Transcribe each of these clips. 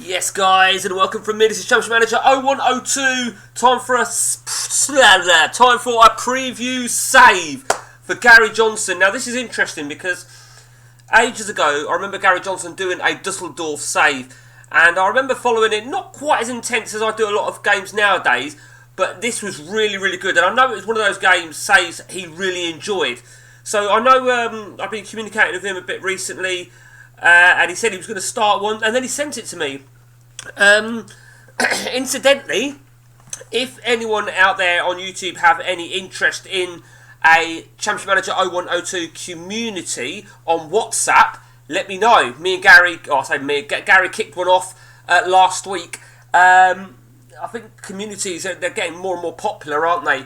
Yes, guys, and welcome from me. This is Championship Manager 0102. Time for a preview save for Garry Johnston. Now, this is interesting because ages ago, I remember Garry Johnston doing a Dusseldorf save, and I remember following it. Not quite as intense as I do a lot of games nowadays, but this was really, really good. And I know it was one of those saves he really enjoyed. So I know I've been communicating with him a bit recently. And he said he was going to start one, and then he sent it to me. Incidentally, if anyone out there on YouTube have any interest in a Championship Manager 0102 community on WhatsApp, let me know. Me and Garry, Garry kicked one off last week. I think communities, they're getting more and more popular, aren't they?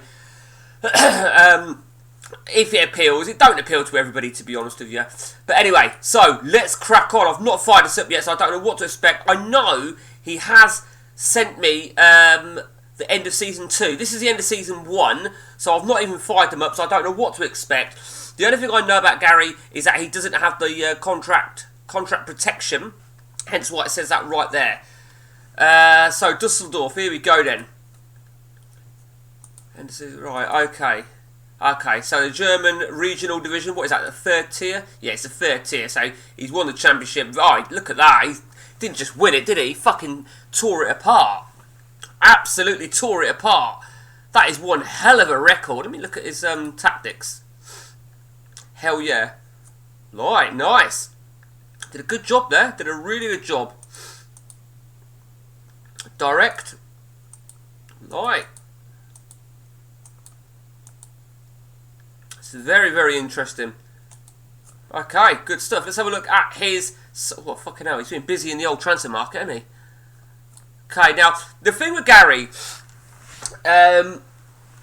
If it appeals. It don't appeal to everybody, to be honest with you. But anyway, so let's crack on. I've not fired this up yet, so I don't know what to expect. I know he has sent me the end of Season 2. This is the end of Season 1, so I've not even fired them up, so I don't know what to expect. The only thing I know about Garry is that he doesn't have the contract protection, hence why it says that right there. So, Dusseldorf, here we go then. And this is, right, okay. Okay, so the German regional division, what is that, the third tier? Yeah, it's the third tier, so he's won the championship. Oh, look at that, he didn't just win it, did he? He fucking tore it apart. Absolutely tore it apart. That is one hell of a record. Let me look at his tactics. Hell yeah. Right, nice. Did a good job there, did a really good job. Direct. Right. It's very, very interesting. Okay, good stuff. Let's have a look at his... Oh, fucking hell, he's been busy in the old transfer market, hasn't he? Okay, now, the thing with Garry,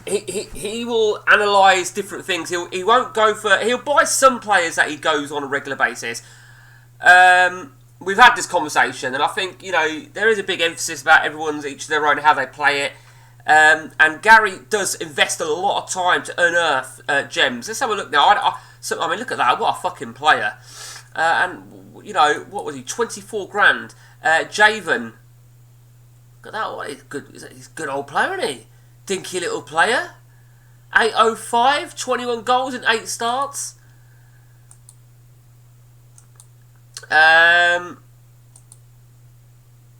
he will analyse different things. He won't go for... He'll buy some players that he goes on a regular basis. We've had this conversation, and I think, you know, there is a big emphasis about everyone's each their own, how they play it. And Garry does invest a lot of time to unearth gems. Let's have a look now. I mean, look at that. What a fucking player. And, you know, what was he? 24 grand. Javen. Look at that. What, he's a good old player, isn't he? Dinky little player. 805. 21 goals in 8 starts.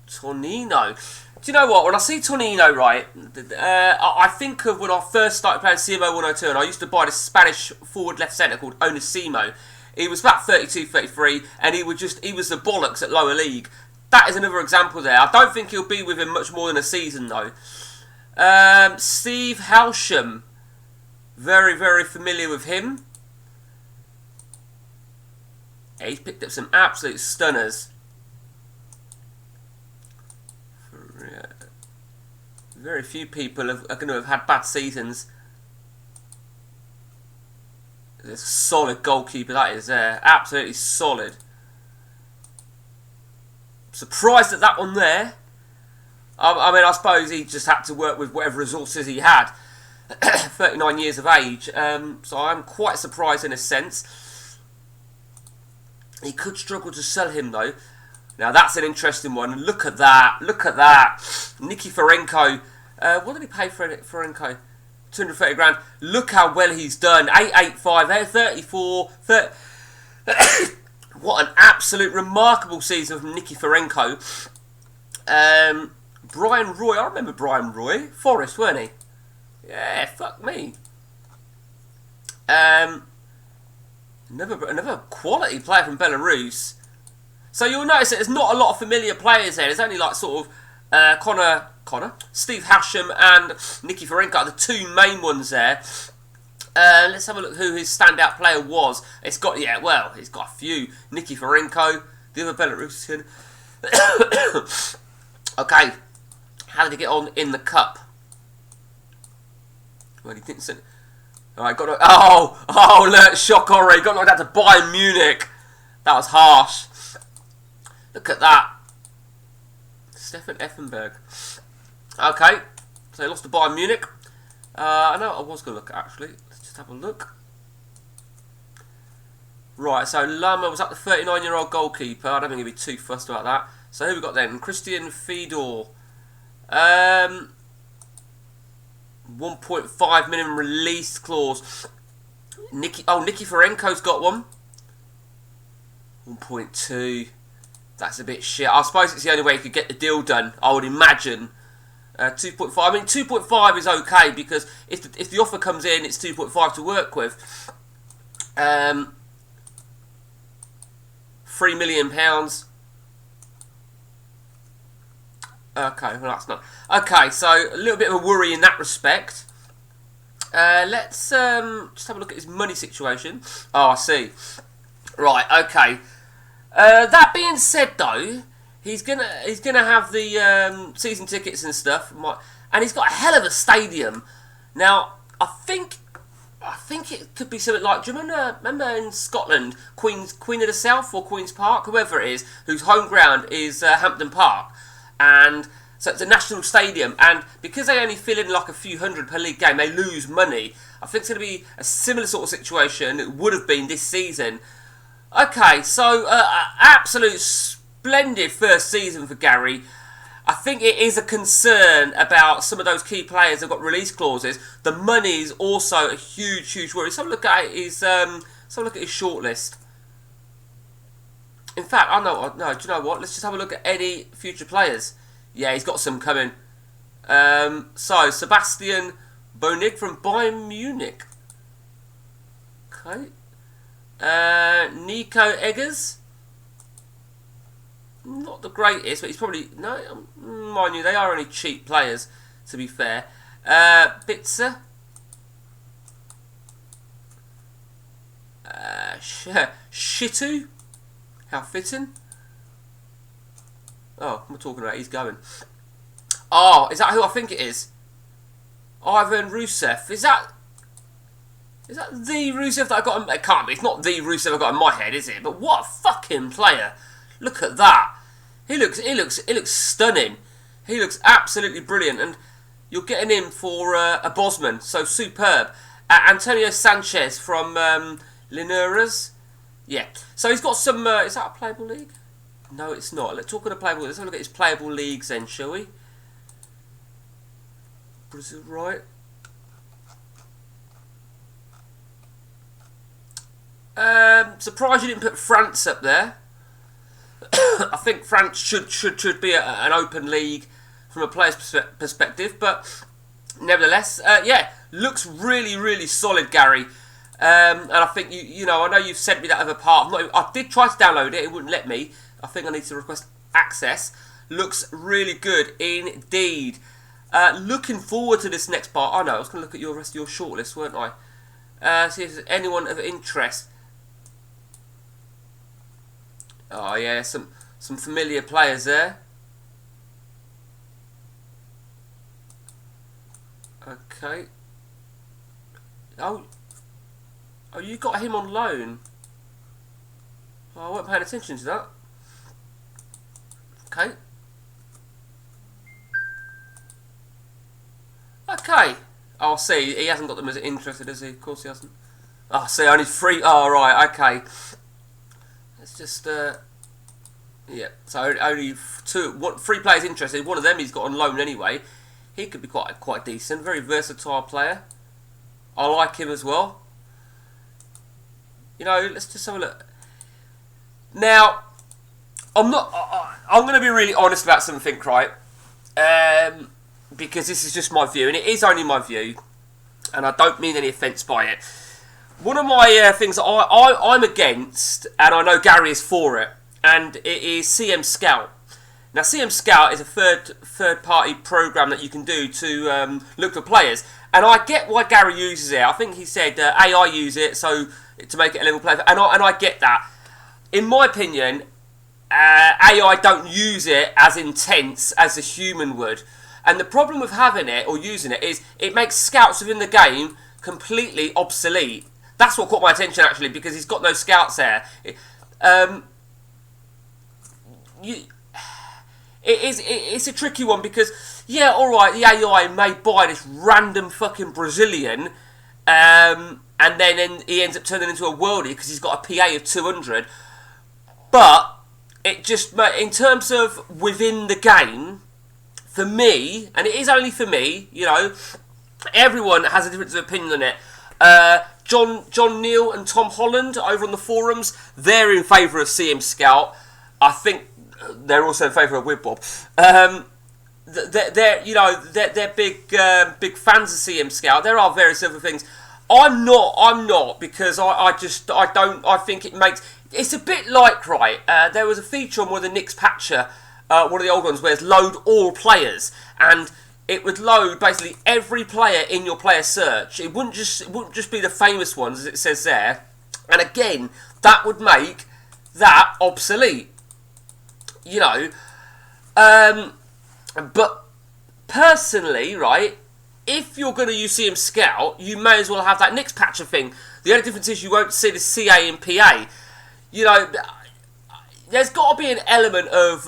Tonino. Do you know what? When I see Tonino, right, I think of when I first started playing CMO 102, and I used to buy this Spanish forward left centre called Onasimo. He was about 32, 33, and he was the bollocks at lower league. That is another example there. I don't think he'll be with him much more than a season, though. Steve Halsham. Very, very familiar with him. Yeah, he's picked up some absolute stunners. Very few people are going to have had bad seasons. There's a solid goalkeeper, that is there. Absolutely solid. Surprised at that one there. I mean, I suppose he just had to work with whatever resources he had. 39 years of age. So I'm quite surprised in a sense. He could struggle to sell him, though. Now, that's an interesting one. Look at that. Look at that. Nicky Ferenko. What did he pay for Ferenko? 230 grand. Look how well he's done. 885, 34. 30. What an absolute remarkable season from Nicky Ferenko. Brian Roy. I remember Brian Roy. Forest, weren't he? Yeah, fuck me. Another quality player from Belarus. So you'll notice that there's not a lot of familiar players there. There's only like sort of Steve Halsham and Nicky Ferenko are the two main ones there. Let's have a look who his standout player was. He's got a few. Nicky Ferenko, the other Belarusian. Okay, how did he get on in the cup? Well, he didn't send. Alright, look, shock horror. He got knocked out to Bayern Munich. That was harsh. Look at that. Stefan Effenberg. Okay, so he lost to Bayern Munich. I know I was going to look at, actually. Let's just have a look. Right, so Lama was that the 39-year-old goalkeeper. I don't think he'd be too fussed about that. So who we got then? Christian Fedor. 1.5 minimum release clause. Nikiforenko's got one. 1.2. That's a bit shit. I suppose it's the only way you could get the deal done, I would imagine. 2.5. I mean, 2.5 is okay because if the offer comes in, it's 2.5 to work with. £3 million. Okay, well that's not okay. So a little bit of a worry in that respect. Let's just have a look at his money situation. Oh, I see. Right. Okay. That being said, though, he's gonna have the season tickets and stuff, and he's got a hell of a stadium. Now, I think it could be something like. Do you remember in Scotland, Queen of the South or Queen's Park, whoever it is, whose home ground is Hampden Park, and so it's a national stadium, and because they only fill in like a few hundred per league game, they lose money. I think it's going to be a similar sort of situation it would have been this season. Okay, so absolute splendid first season for Garry. I think it is a concern about some of those key players that have got release clauses. The money is also a huge worry. So look at his shortlist. In fact, no. Do you know what? Let's just have a look at any future players. Yeah, he's got some coming. So Sebastian Bonig from Bayern Munich. Okay. Nico Eggers. Not the greatest, but he's probably mind you, they are only cheap players. To be fair, Bitzer. Shitu. How fitting. Oh, what am I talking about? He's going. Oh, is that who I think it is? Ivan Rusev. Is that the Rusev that I got? It can't be. It's not the Rusev I got in my head, is it? But what a fucking player! Look at that. He looks stunning. He looks absolutely brilliant, and you're getting him for a Bosman, so superb. Antonio Sanchez from Linares. Yeah. So he's got some. Is that a playable league? No, it's not. Let's talk about playable. Let's have a look at his playable leagues then, shall we? Brazil, right? Surprised you didn't put France up there. I think France should be an open league from a player's perspective, but nevertheless, yeah, looks really solid, Garry. And I think you know, I know you've sent me that other part. I did try to download it; it wouldn't let me. I think I need to request access. Looks really good indeed. Looking forward to this next part. I know I was going to look at the rest of your shortlist, weren't I? See if there's anyone of interest. Oh yeah, some familiar players there. Okay. Oh, you got him on loan. Oh, I wasn't paying attention to that. Okay. Okay. Oh, see, he hasn't got them as interested, has he? Of course he hasn't. Oh, see, only 3. Oh, right, okay. Let's just, yeah. So only 3 players interested. One of them he's got on loan anyway. He could be quite decent. Very versatile player. I like him as well. You know, let's just have a look. Now, I'm going to be really honest about something, right? Because this is just my view, and it is only my view, and I don't mean any offence by it. One of my things that I'm against, and I know Garry is for it, and it is CM Scout. Now, CM Scout is a third-party program that you can do to look for players, and I get why Garry uses it. I think he said AI use it so to make it a level play, and I get that. In my opinion, AI don't use it as intense as a human would. And the problem with having it or using it is it makes scouts within the game completely obsolete. That's what caught my attention actually, because he's got no scouts there. It's a tricky one because, yeah, alright, the AI may buy this random fucking Brazilian and then he ends up turning into a worldie because he's got a PA of 200. But it just, in terms of within the game, for me, and it is only for me, you know, everyone has a different opinion on it. John Neal and Tom Holland over on the forums, they're in favour of CM Scout. I think they're also in favour of Whitbob. They're big fans of CM Scout. There are various other things. I'm not because I think it makes, it's a bit like, right, there was a feature on one of the Nick's Patcher, one of the old ones, where it's load all players, and it would load basically every player in your player search. It wouldn't just be the famous ones, as it says there. And again, that would make that obsolete. You know. But personally, right, if you're going to use CM Scout, you may as well have that Nick's Patcher thing. The only difference is you won't see the CA and PA. You know, there's got to be an element of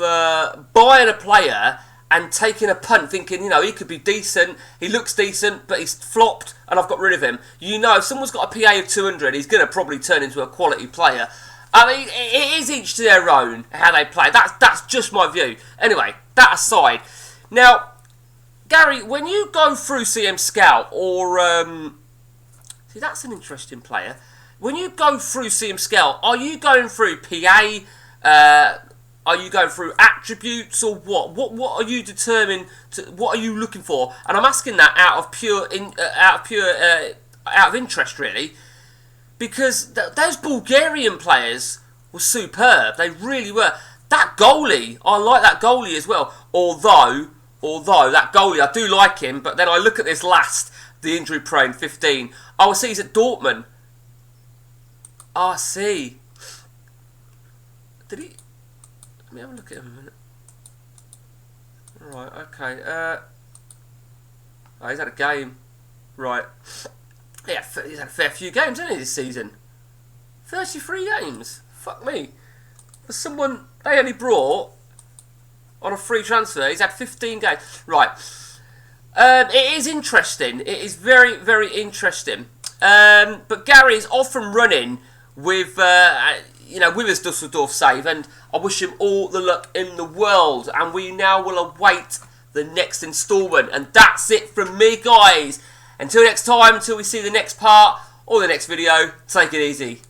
buying a player and taking a punt, thinking, you know, he could be decent, he looks decent, but he's flopped, and I've got rid of him. You know, if someone's got a PA of 200, he's going to probably turn into a quality player. I mean, it is each to their own how they play. That's just my view. Anyway, that aside. Now, Gary, when you go through CM Scout, or... see, that's an interesting player. When you go through CM Scout, are you going through PA... are you going through attributes, or what? What are you determined to? What are you looking for? And I'm asking that out of interest, really, because those Bulgarian players were superb. They really were. That goalie, I like that goalie as well. Although that goalie, I do like him, but then I look at this last, the injury prone 15. Oh, I see he's at Dortmund. Oh, I see. Did he? Let me have a look at him a minute. Right, okay. Oh, he's had a game. Right. Yeah, he's had a fair few games, hasn't he, this season? 33 games. Fuck me. For someone they only brought on a free transfer, he's had 15 games. Right. It is interesting. It is very, very interesting. But Garry is off and running with... with his Dusseldorf save, and I wish him all the luck in the world. And we now will await the next instalment, and that's it from me, guys. Until next time, until we see the next part or the next video, take it easy.